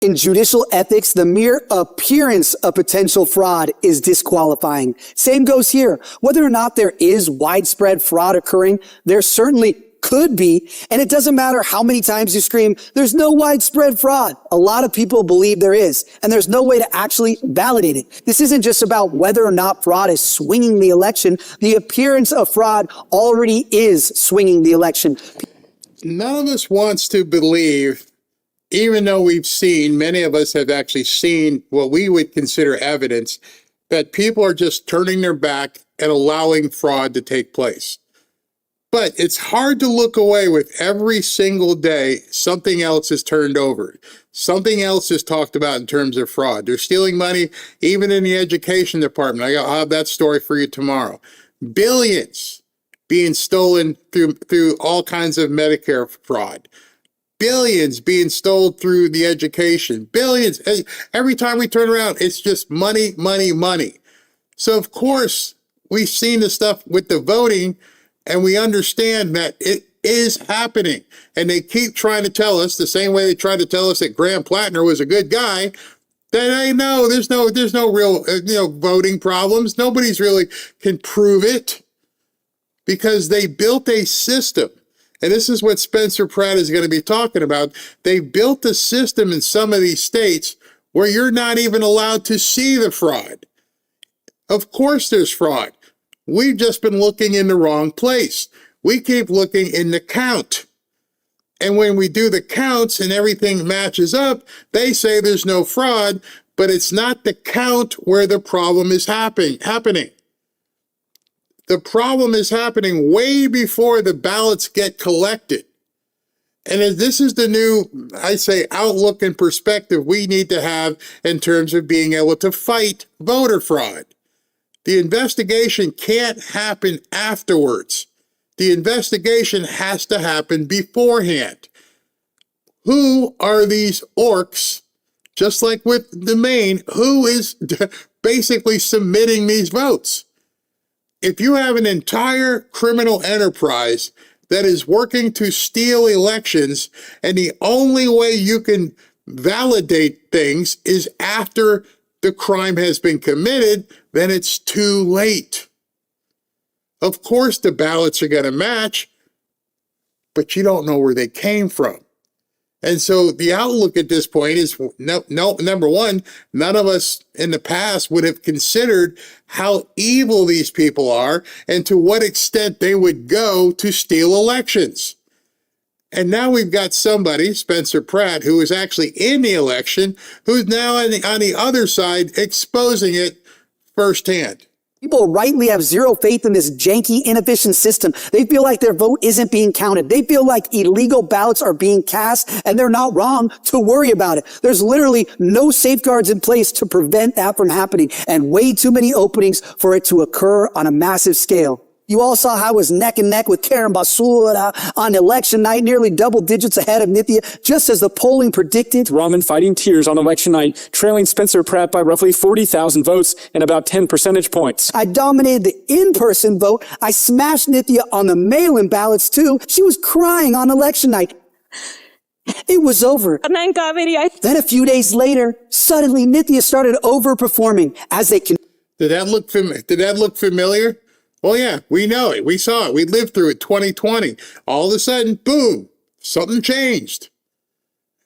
In judicial ethics, the mere appearance of potential fraud is disqualifying. Same goes here. Whether or not there is widespread fraud occurring, there certainly could be, and it doesn't matter how many times you scream, there's no widespread fraud. A lot of people believe there is, and there's no way to actually validate it. This isn't just about whether or not fraud is swinging the election. The appearance of fraud already is swinging the election. None of us wants to believe, even though we've seen, many of us have actually seen what we would consider evidence, that people are just turning their back and allowing fraud to take place. But it's hard to look away with every single day something else is turned over. Something else is talked about in terms of fraud. They're stealing money, even in the education department. I'll have that story for you tomorrow. Billions being stolen through all kinds of Medicare fraud. Billions being stolen through the education. Billions. Every time we turn around, it's just money, money, money. So, of course, we've seen the stuff with the voting, and we understand that it is happening. And they keep trying to tell us, the same way they tried to tell us that Graham Plattner was a good guy, that I know there's no real voting problems. Nobody's really can prove it, because they built a system. And this is what Spencer Pratt is going to be talking about. They built a system in some of these states where you're not even allowed to see the fraud. Of course there's fraud. We've just been looking in the wrong place. We keep looking in the count. And when we do the counts and everything matches up, they say there's no fraud, but it's not the count where the problem is happening. The problem is happening way before the ballots get collected. And this is the new, I say, outlook and perspective we need to have in terms of being able to fight voter fraud. The investigation can't happen afterwards. The investigation has to happen beforehand. Who are these orcs? Just like with the Maine, who is basically submitting these votes? If you have an entire criminal enterprise that is working to steal elections, and the only way you can validate things is after the crime has been committed, then it's too late. Of course the ballots are going to match, but you don't know where they came from. And so the outlook at this point is, number one, none of us in the past would have considered how evil these people are and to what extent they would go to steal elections. And now we've got somebody, Spencer Pratt, who is actually in the election, who's now on the other side exposing it firsthand. People rightly have zero faith in this janky, inefficient system. They feel like their vote isn't being counted. They feel like illegal ballots are being cast, and they're not wrong to worry about it. There's literally no safeguards in place to prevent that from happening, and way too many openings for it to occur on a massive scale. You all saw how it was neck and neck with Karen Basula on election night, nearly double digits ahead of Nithya, just as the polling predicted. Rahman fighting tears on election night, trailing Spencer Pratt by roughly 40,000 votes and about 10 percentage points. I dominated the in-person vote. I smashed Nithya on the mail-in ballots too. She was crying on election night. It was over. Then a few days later, suddenly Nithya started overperforming as they can. Did that look familiar? Well, yeah, we know it. We saw it. We lived through it, 2020. All of a sudden, boom, something changed.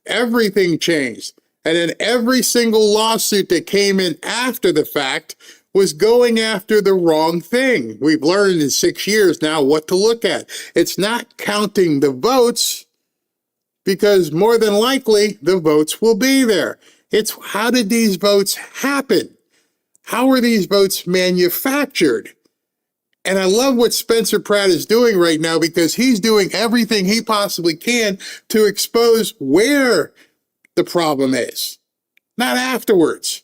Everything changed. And then every single lawsuit that came in after the fact was going after the wrong thing. We've learned in 6 years now what to look at. It's not counting the votes, because more than likely the votes will be there. It's how did these votes happen? How are these votes manufactured? And I love what Spencer Pratt is doing right now, because he's doing everything he possibly can to expose where the problem is. Not afterwards.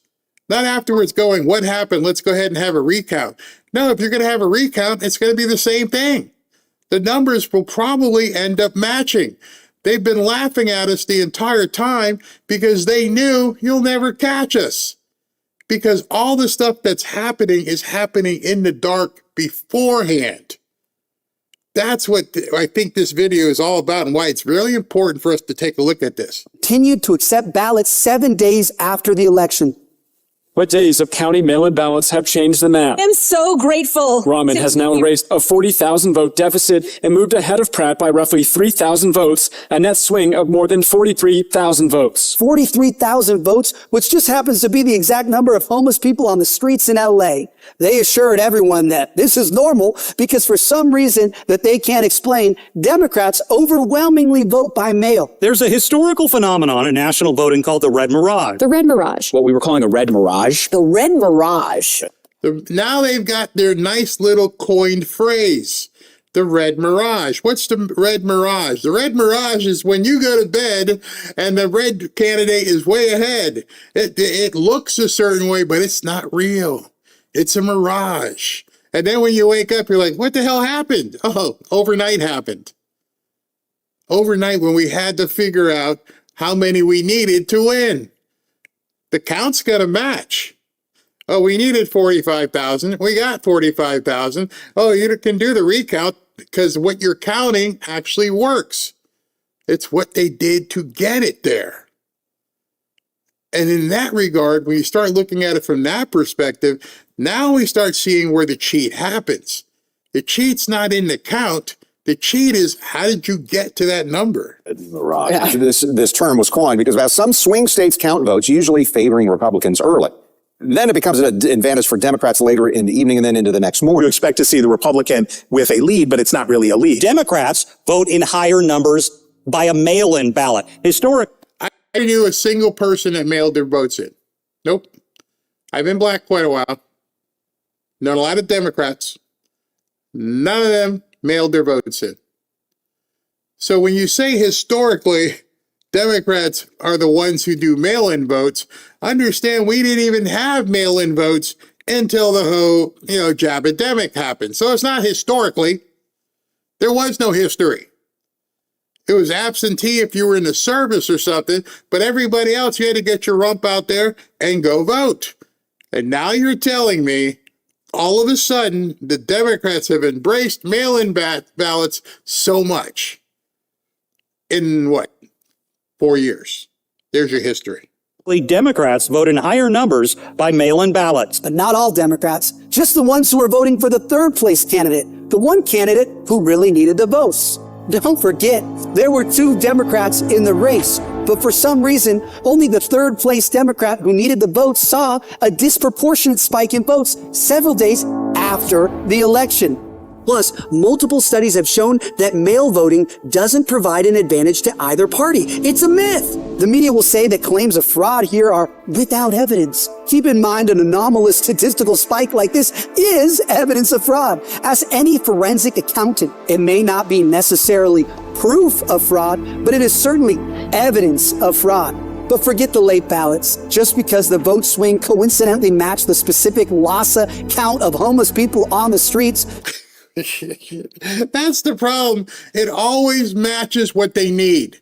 Not afterwards going, what happened? Let's go ahead and have a recount. No, if you're going to have a recount, it's going to be the same thing. The numbers will probably end up matching. They've been laughing at us the entire time because they knew you'll never catch us. Because all the stuff that's happening is happening in the dark beforehand. That's what I think this video is all about and why it's really important for us to take a look at this. Continued to accept ballots 7 days after the election. What days of county mail-in ballots have changed the map? I'm so grateful. Rahman has now erased a 40,000 vote deficit and moved ahead of Pratt by roughly 3,000 votes, a net swing of more than 43,000 votes. 43,000 votes, which just happens to be the exact number of homeless people on the streets in LA. They assured everyone that this is normal because for some reason that they can't explain, Democrats overwhelmingly vote by mail. There's a historical phenomenon in national voting called the red mirage. The red mirage. What we were calling a red mirage. The red mirage. Now they've got their nice little coined phrase, the red mirage. What's the red mirage? The red mirage is when you go to bed and the red candidate is way ahead. It looks a certain way, but it's not real. It's a mirage. And then when you wake up, you're like, what the hell happened? Oh, overnight happened. Overnight when we had to figure out how many we needed to win. The count's got to match. Oh, we needed 45,000. We got 45,000. Oh, you can do the recount because what you're counting actually works. It's what they did to get it there. And in that regard, when you start looking at it from that perspective, now we start seeing where the cheat happens. The cheat's not in the count. The cheat is, how did you get to that number? Mirage. Yeah. This term was coined because about some swing states count votes, usually favoring Republicans early. Then it becomes an advantage for Democrats later in the evening and then into the next morning. You expect to see the Republican with a lead, but it's not really a lead. Democrats vote in higher numbers by a mail-in ballot. I knew a single person that mailed their votes in. Nope. I've been black quite a while. Known a lot of Democrats. None of them mailed their votes in. So when you say historically, Democrats are the ones who do mail-in votes, understand we didn't even have mail-in votes until the whole, jabademic happened. So it's not historically. There was no history. It was absentee if you were in the service or something, but everybody else, you had to get your rump out there and go vote. And now you're telling me all of a sudden the Democrats have embraced mail-in ballots so much. In what? 4 years. There's your history. Democrats vote in higher numbers by mail-in ballots. But not all Democrats, just the ones who are voting for the third place candidate, the one candidate who really needed the votes. Don't forget, there were 2 Democrats in the race, but for some reason, only the third place Democrat who needed the votes saw a disproportionate spike in votes several days after the election. Plus, multiple studies have shown that mail voting doesn't provide an advantage to either party. It's a myth. The media will say that claims of fraud here are without evidence. Keep in mind, an anomalous statistical spike like this is evidence of fraud. Ask any forensic accountant. It may not be necessarily proof of fraud, but it is certainly evidence of fraud. But forget the late ballots. Just because the vote swing coincidentally matched the specific Lhasa count of homeless people on the streets, that's the problem. It always matches what they need.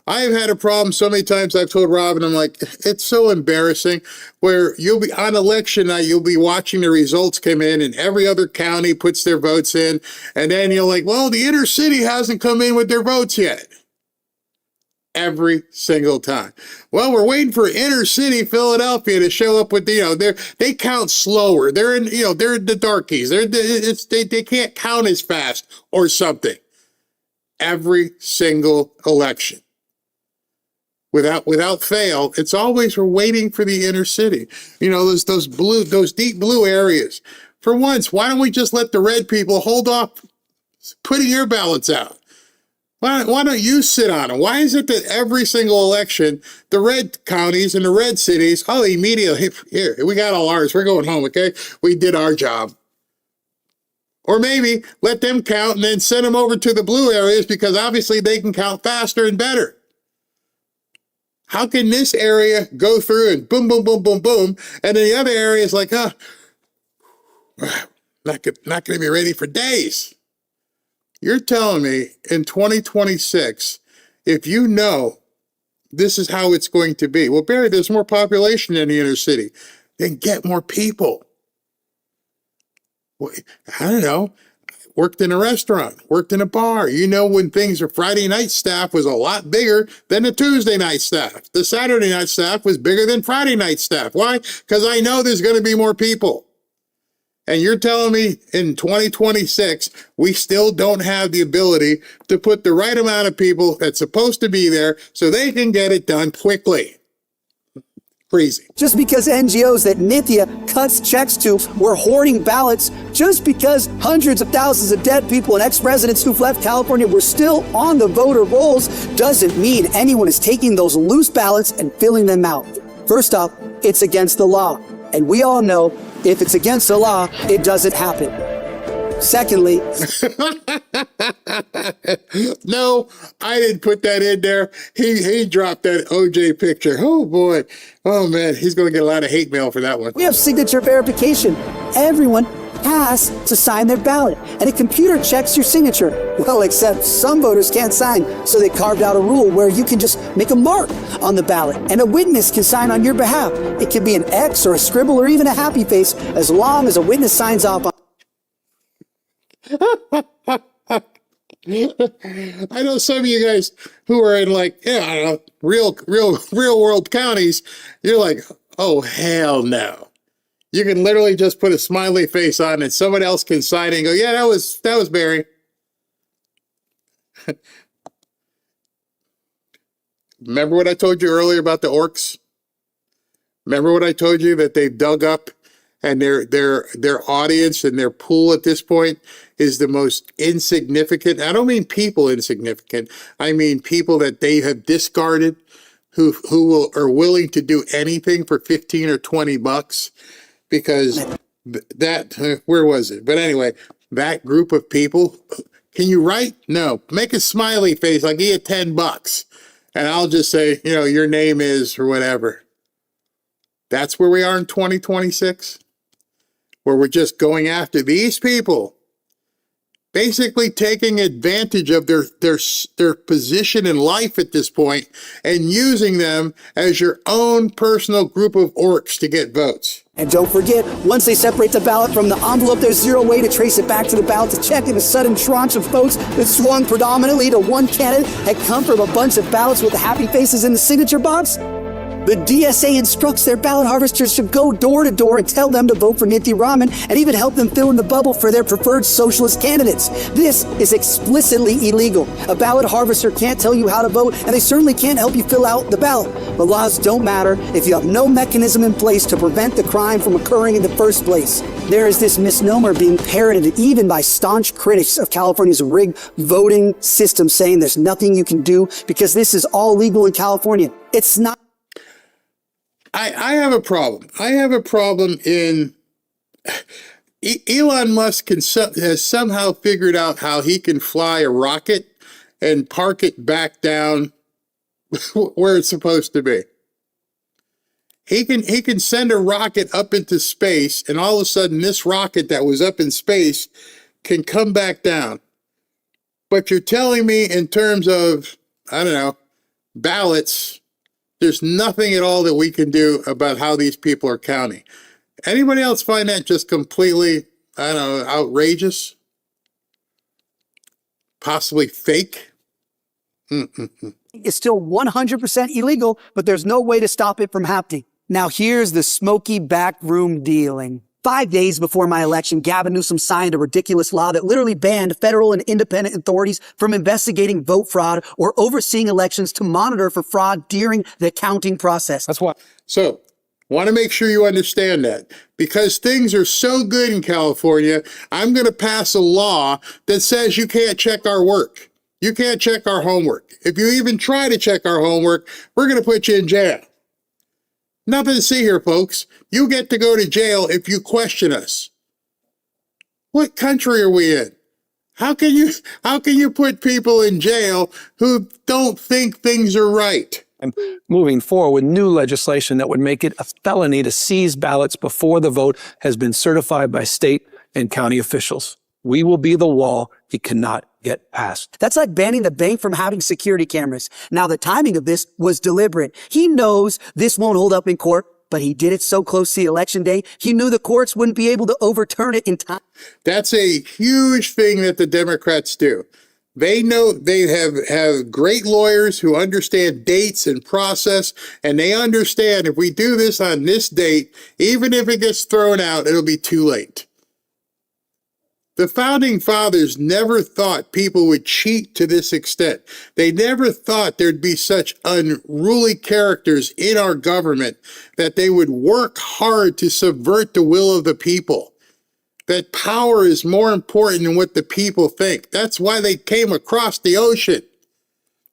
I've had a problem so many times. I've told Robin, I'm like, it's so embarrassing where you'll be on election night, you'll be watching the results come in and every other county puts their votes in. And then you're like, well, the inner city hasn't come in with their votes yet. Every single time. Well, we're waiting for inner city Philadelphia to show up with, they count slower. They're in, they're the darkies. They can't count as fast or something. Every single election. Without fail, it's always we're waiting for the inner city. Those deep blue areas. For once, why don't we just let the red people hold off putting your ballots out? Why don't you sit on them? Why is it that every single election, the red counties and the red cities, immediately, here, we got all ours. We're going home, okay? We did our job. Or maybe let them count and then send them over to the blue areas because obviously they can count faster and better. How can this area go through and boom, boom, boom, boom, boom, and then the other area is like, not going to be ready for days? You're telling me in 2026, if you know this is how it's going to be, well, Barry, there's more population in the inner city, then get more people. Well, I don't know. worked in a restaurant, worked in a bar. You know when things are Friday night staff was a lot bigger than the Tuesday night staff. The Saturday night staff was bigger than Friday night staff. Why? Because I know there's going to be more people. And you're telling me in 2026, we still don't have the ability to put the right amount of people that's supposed to be there so they can get it done quickly. Crazy. Just because NGOs that Nithya cuts checks to were hoarding ballots, just because hundreds of thousands of dead people and ex-residents who've left California were still on the voter rolls, doesn't mean anyone is taking those loose ballots and filling them out. First off, it's against the law. And we all know if it's against the law, it doesn't happen. Secondly, no, I didn't put that in there. He dropped that OJ picture. Oh boy. Oh man, he's going to get a lot of hate mail for that one. we have signature verification. Everyone has to sign their ballot, and a computer checks your signature. Well, except some voters can't sign, so they carved out a rule where you can just make a mark on the ballot, and a witness can sign on your behalf. It can be an X or a scribble or even a happy face, as long as a witness signs off on. I know some of you guys who are in I don't know, real world counties, you're like, oh, hell no. You can literally just put a smiley face on and someone else can sign it and go, yeah, that was Barry. Remember what I told you earlier about the orcs? Remember what I told you that they've dug up and their audience and their pool at this point is the most insignificant. I don't mean people insignificant. I mean people that they have discarded who are willing to do anything for 15 or 20 bucks because that, where was it? But anyway, that group of people, can you write? No, make a smiley face. I'll give you 10 bucks and I'll just say, your name is or whatever. That's where we are in 2026, where we're just going after these people, basically taking advantage of their position in life at this point and using them as your own personal group of orcs to get votes. And don't forget, once they separate the ballot from the envelope, there's zero way to trace it back to the ballot to check if a sudden tranche of votes that swung predominantly to one candidate had come from a bunch of ballots with the happy faces in the signature box. The DSA instructs their ballot harvesters to go door to door and tell them to vote for Nithya Raman and even help them fill in the bubble for their preferred socialist candidates. This is explicitly illegal. A ballot harvester can't tell you how to vote, and they certainly can't help you fill out the ballot. The laws don't matter if you have no mechanism in place to prevent the crime from occurring in the first place. There is this misnomer being parroted even by staunch critics of California's rigged voting system, saying there's nothing you can do because this is all legal in California. It's not. I have a problem. I have a problem in Elon Musk has somehow figured out how he can fly a rocket and park it back down where it's supposed to be. He can send a rocket up into space, and all of a sudden this rocket that was up in space can come back down. But you're telling me in terms of, I don't know, ballots, there's nothing at all that we can do about how these people are counting. Anybody else find that just completely, I don't know, outrageous? Possibly fake? It's still 100% illegal, but there's no way to stop it from happening. Now here's the smoky backroom dealing. 5 days before my election, Gavin Newsom signed a ridiculous law that literally banned federal and independent authorities from investigating vote fraud or overseeing elections to monitor for fraud during the counting process. That's why. So, want to make sure you understand that. Because things are so good in California, I'm going to pass a law that says you can't check our work. You can't check our homework. If you even try to check our homework, we're going to put you in jail. Nothing to see here, folks. You get to go to jail if you question us. What country are we in? How can you put people in jail who don't think things are right? And moving forward with new legislation that would make it a felony to seize ballots before the vote has been certified by state and county officials. We will be the wall he cannot get past. That's like banning the bank from having security cameras. Now, the timing of this was deliberate. He knows this won't hold up in court, but he did it so close to the election day, he knew the courts wouldn't be able to overturn it in time. That's a huge thing that the Democrats do. They know they have great lawyers who understand dates and process, and they understand if we do this on this date, even if it gets thrown out, it'll be too late. The founding fathers never thought people would cheat to this extent. They never thought there'd be such unruly characters in our government that they would work hard to subvert the will of the people. That power is more important than what the people think. That's why they came across the ocean,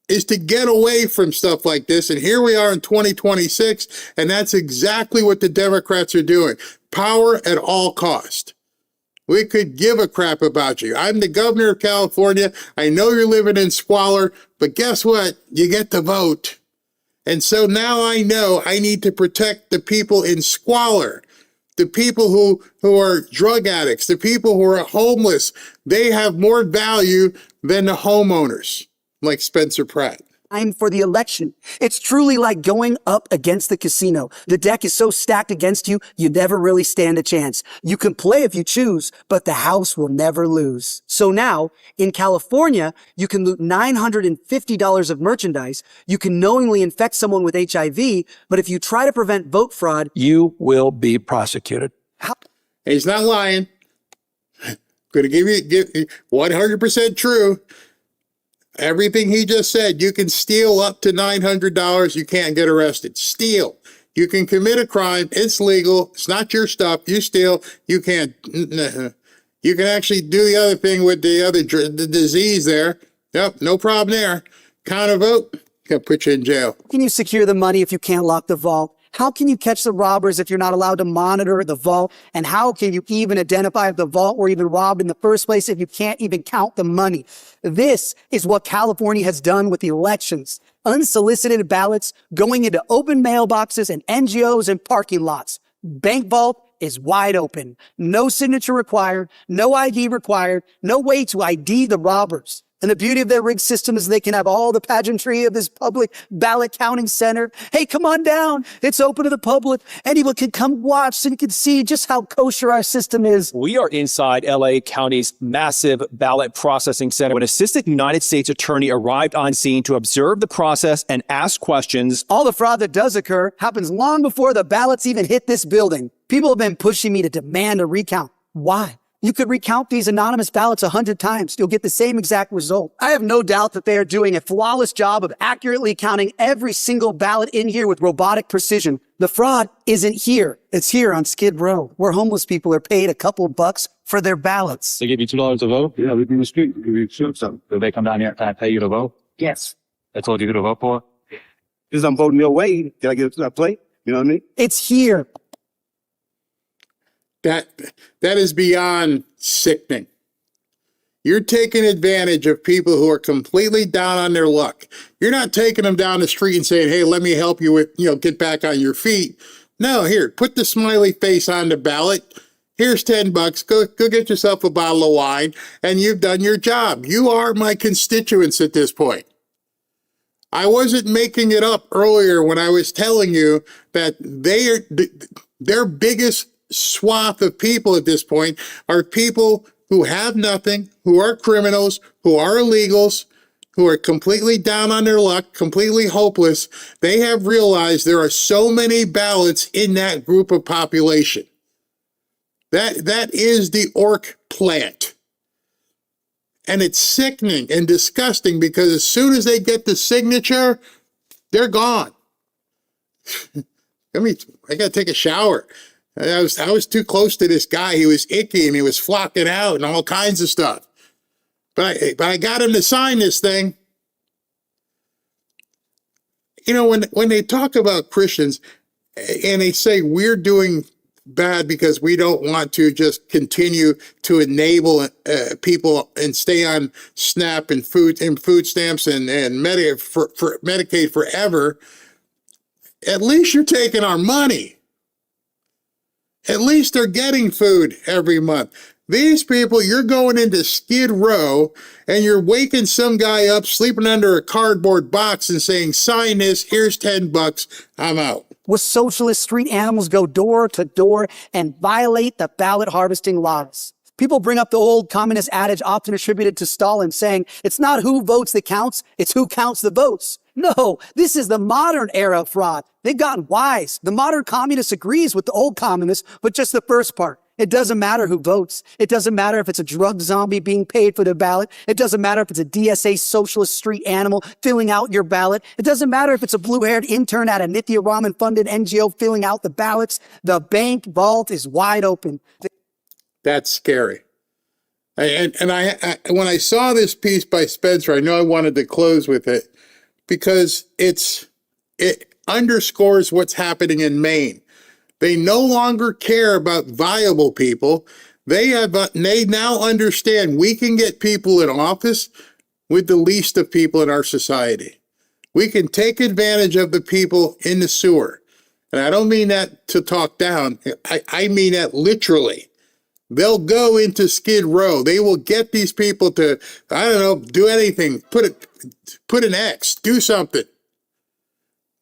is to get away from stuff like this. And here we are in 2026, and that's exactly what the Democrats are doing. Power at all cost. We could give a crap about you. I'm the governor of California. I know you're living in squalor, but guess what? You get to vote. And so now I know I need to protect the people in squalor. The people who are drug addicts, the people who are homeless, they have more value than the homeowners, like Spencer Pratt. Time for the election. It's truly like going up against the casino. The deck is so stacked against you, you never really stand a chance. You can play if you choose, but the house will never lose. So now, in California, you can loot $950 of merchandise. You can knowingly infect someone with HIV, but if you try to prevent vote fraud, You will be prosecuted. He's not lying. Going to give you 100% true. Everything he just said, you can steal up to $900. You can't get arrested. Steal. You can commit a crime. It's legal. It's not your stuff. You steal. You can't. You can actually do the other thing with the disease there. Yep, no problem there. Count a vote. Can put you in jail. how can you secure the money if you can't lock the vault? How can you catch the robbers if you're not allowed to monitor the vault? And how can you even identify if the vault were even robbed in the first place if you can't even count the money? This is what California has done with the elections. Unsolicited ballots going into open mailboxes and NGOs and parking lots. Bank vault is wide open. No signature required, no ID required, no way to ID the robbers. And the beauty of their rigged system is they can have all the pageantry of this public ballot counting center. Hey, come on down. It's open to the public. Anyone can come watch so you can see just how kosher our system is. We are inside LA County's massive ballot processing center when Assistant United States Attorney arrived on scene to observe the process and ask questions. All the fraud that does occur happens long before the ballots even hit this building. People have been pushing me to demand a recount. Why? You could recount these anonymous ballots 100 times. You'll get the same exact result. I have no doubt that they are doing a flawless job of accurately counting every single ballot in here with robotic precision. The fraud isn't here. It's here on Skid Row, where homeless people are paid a couple bucks for their ballots. They give you $2 to vote? Yeah, we do the street. We give you $2. Do they come down here and pay you to vote? Yes. That's all you do to vote for? Because I'm voting your way. Did I get a plate? You know what I mean? It's here. That is beyond sickening. You're taking advantage of people who are completely down on their luck. You're not taking them down the street and saying, hey, let me help you with, get back on your feet. No, here, put the smiley face on the ballot. Here's $10. Go get yourself a bottle of wine, and you've done your job. You are my constituents at this point. I wasn't making it up earlier when I was telling you that their biggest swath of people at this point are people who have nothing, who are criminals, who are illegals, who are completely down on their luck, completely hopeless. They have realized there are so many ballots in that group of population. That is the orc plant. And it's sickening and disgusting because as soon as they get the signature, they're gone. I gotta take a shower. I was too close to this guy. He was icky and he was flocking out and all kinds of stuff. But I got him to sign this thing. When they talk about Christians and they say we're doing bad because we don't want to just continue to enable people and stay on SNAP and food stamps and Medicaid forever, at least you're taking our money. At least they're getting food every month. These people, you're going into Skid Row and you're waking some guy up sleeping under a cardboard box and saying, sign this, here's $10, I'm out. where socialist street animals go door to door and violate the ballot harvesting laws. People bring up the old communist adage often attributed to Stalin saying, it's not who votes that counts, it's who counts the votes. No, this is the modern era of fraud. They've gotten wise. The modern communist agrees with the old communist, but just the first part. It doesn't matter who votes. It doesn't matter if it's a drug zombie being paid for the ballot. It doesn't matter if it's a DSA socialist street animal filling out your ballot. It doesn't matter if it's a blue-haired intern at a Nithya Raman-funded NGO filling out the ballots. The bank vault is wide open. That's scary. And I when I saw this piece by Spencer, I know I wanted to close with it because it underscores what's happening in Maine. They no longer care about viable people. They now understand we can get people in office with the least of people in our society. We can take advantage of the people in the sewer. And I don't mean that to talk down. I mean that literally. They'll go into Skid Row. They will get these people to, I don't know, do anything. Put an X. Do something.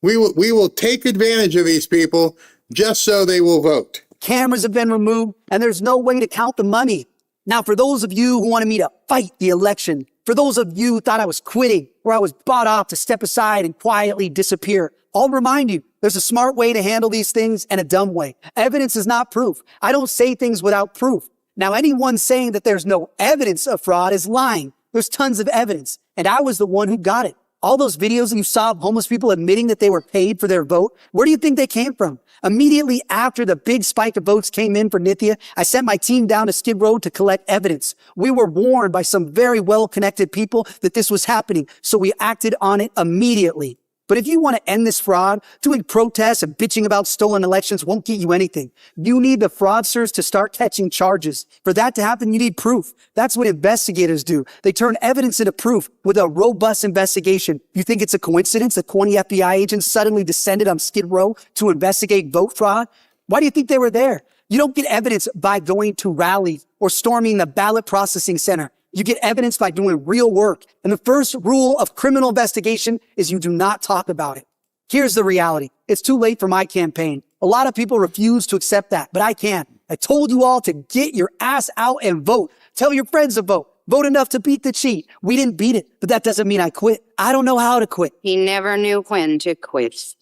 We will take advantage of these people just so they will vote. Cameras have been removed, and there's no way to count the money. Now, for those of you who wanted me to fight the election, for those of you who thought I was quitting or I was bought off to step aside and quietly disappear, I'll remind you, there's a smart way to handle these things and a dumb way. Evidence is not proof. I don't say things without proof. Now, anyone saying that there's no evidence of fraud is lying. There's tons of evidence, and I was the one who got it. All those videos that you saw of homeless people admitting that they were paid for their vote, where do you think they came from? Immediately after the big spike of votes came in for Nithya, I sent my team down to Skid Row to collect evidence. We were warned by some very well-connected people that this was happening, so we acted on it immediately. But if you want to end this fraud, doing protests and bitching about stolen elections won't get you anything. You need the fraudsters to start catching charges. For that to happen, you need proof. That's what investigators do. They turn evidence into proof with a robust investigation. You think it's a coincidence that 20 FBI agents suddenly descended on Skid Row to investigate vote fraud? Why do you think they were there? You don't get evidence by going to rallies or storming the ballot processing center. You get evidence by doing real work. And the first rule of criminal investigation is you do not talk about it. Here's the reality. It's too late for my campaign. A lot of people refuse to accept that, but I can. I told you all to get your ass out and vote. Tell your friends to vote. Vote enough to beat the cheat. We didn't beat it, but that doesn't mean I quit. I don't know how to quit. He never knew when to quit.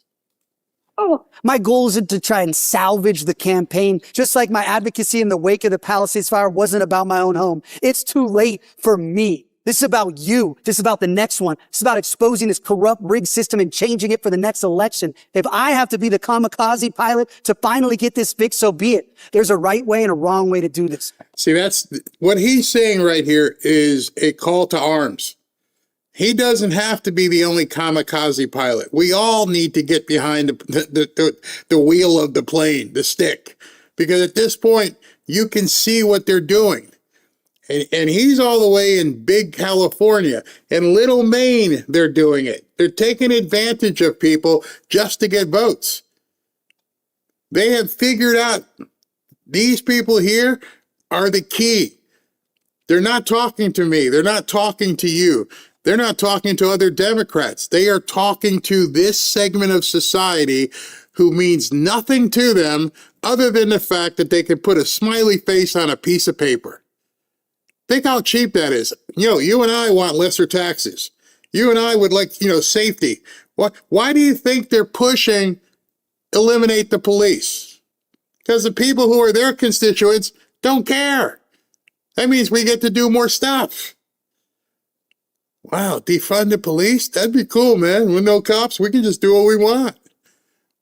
Oh, my goal isn't to try and salvage the campaign, just like my advocacy in the wake of the Palisades fire wasn't about my own home. It's too late for me. This is about you. This is about the next one. This is about exposing this corrupt rigged system and changing it for the next election. If I have to be the kamikaze pilot to finally get this fixed, so be it. There's a right way and a wrong way to do this. See, that's what he's saying right here is a call to arms. He doesn't have to be the only kamikaze pilot. We all need to get behind the wheel of the plane, the stick, because at this point, you can see what they're doing. And he's all the way in big California. In little Maine, they're doing it. They're taking advantage of people just to get votes. They have figured out these people here are the key. They're not talking to me. They're not talking to you. They're not talking to other Democrats. They are talking to this segment of society who means nothing to them other than the fact that they can put a smiley face on a piece of paper. Think how cheap that is. You and I want lesser taxes. You and I would like, safety. Why do you think they're pushing eliminate the police? Because the people who are their constituents don't care. That means we get to do more stuff. Wow, defund the police? That'd be cool, man. With no cops, we can just do what we want.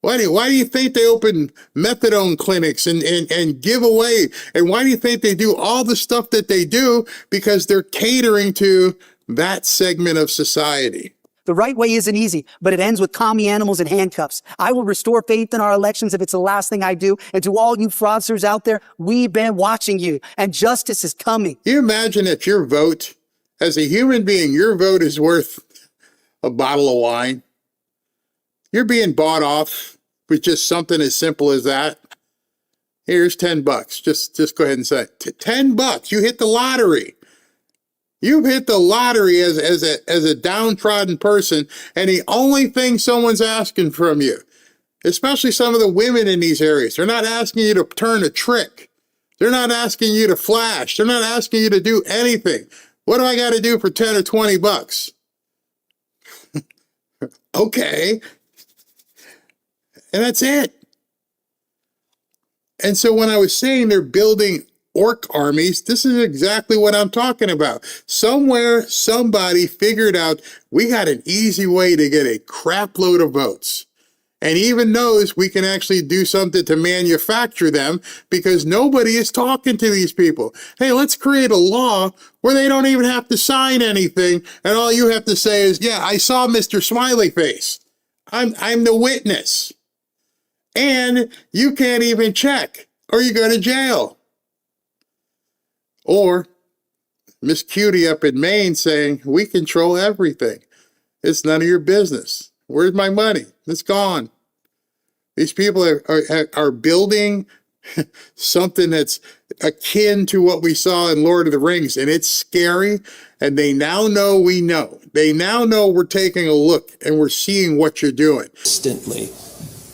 Why do you think they open methadone clinics and give away? And why do you think they do all the stuff that they do? Because they're catering to that segment of society. The right way isn't easy, but it ends with commie animals in handcuffs. I will restore faith in our elections if it's the last thing I do. And to all you fraudsters out there, we've been watching you, and justice is coming. You imagine that your vote, as a human being, your vote is worth a bottle of wine. You're being bought off with just something as simple as that. Here's $10. Just go ahead and say it. $10. You hit the lottery. You've hit the lottery as a downtrodden person, and the only thing someone's asking from you especially some of the women in these areas. They're not asking you to turn a trick. They're not asking you to flash. They're not asking you to do anything. What do I got to do for 10 or 20 bucks? Okay. And that's it. And so when I was saying they're building orc armies, this is exactly what I'm talking about. Somewhere, somebody figured out we got an easy way to get a crap load of votes. And even knows we can actually do something to manufacture them because nobody is talking to these people. Hey, let's create a law where they don't even have to sign anything. And all you have to say is, yeah, I saw Mr. Smiley Face. I'm the witness. And you can't even check or you go to jail. Or Miss Cutie up in Maine saying, we control everything. It's none of your business. Where's my money? It's gone. These people are building something that's akin to what we saw in Lord of the Rings, and it's scary. And they now know we know. They now know we're taking a look and we're seeing what you're doing. Instantly.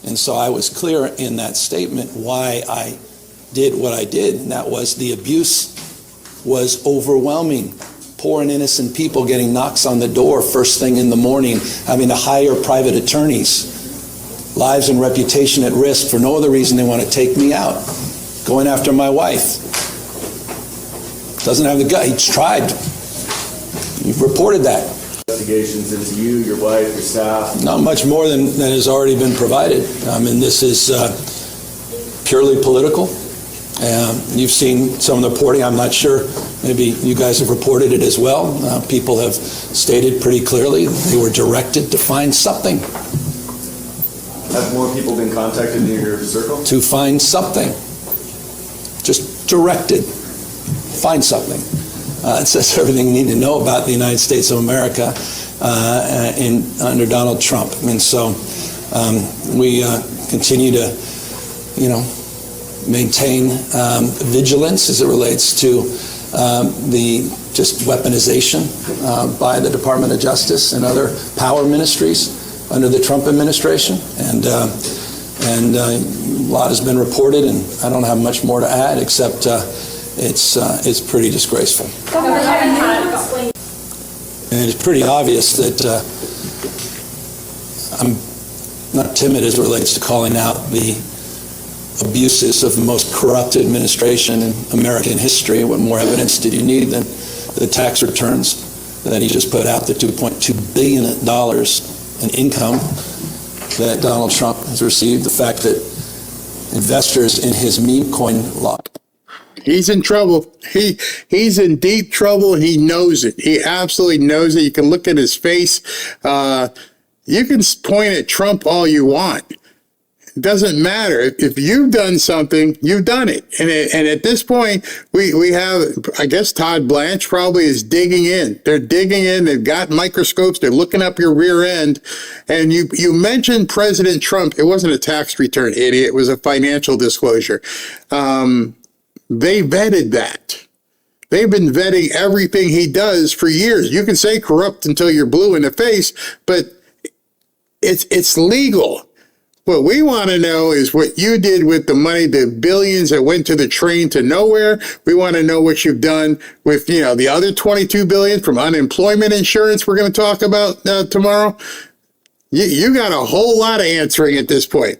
And so I was clear in that statement why I did what I did, and that was the abuse was overwhelming. Poor and innocent people getting knocks on the door first thing in the morning, having to hire private attorneys, lives and reputation at risk for no other reason they want to take me out, going after my wife. Doesn't have the gut. He's tried. You've reported that. Investigations into you, your wife, your staff? Not much more than has already been provided. I mean, this is purely political. You've seen some of the reporting. I'm not sure. Maybe you guys have reported it as well. People have stated pretty clearly they were directed to find something. Have more people been contacted in your circle? To find something. Just directed. Find something. It says everything you need to know about the United States of America under Donald Trump. And so we continue to, maintain vigilance as it relates to the just weaponization by the Department of Justice and other power ministries under the Trump administration. And a lot has been reported, and I don't have much more to add except it's pretty disgraceful. And it's pretty obvious that I'm not timid as it relates to calling out the abuses of the most corrupt administration in American history. What more evidence did you need than the tax returns that he just put out, the $2.2 billion in income that Donald Trump has received, the fact that investors in his meme coin law. He's in trouble. He's in deep trouble, and he knows it. He absolutely knows it. You can look at his face. You can point at Trump all you want. It doesn't matter. If you've done something, you've done it. And at this point, we have, I guess Todd Blanche probably is digging in. They're digging in. They've got microscopes. They're looking up your rear end. And you mentioned President Trump. It wasn't a tax return, idiot. It was a financial disclosure. They vetted that. They've been vetting everything he does for years. You can say corrupt until you're blue in the face, but it's legal. What we want to know is what you did with the money, the billions that went to the train to nowhere. We want to know what you've done with, the other $22 billion from unemployment insurance we're going to talk about tomorrow. You got a whole lot of answering at this point.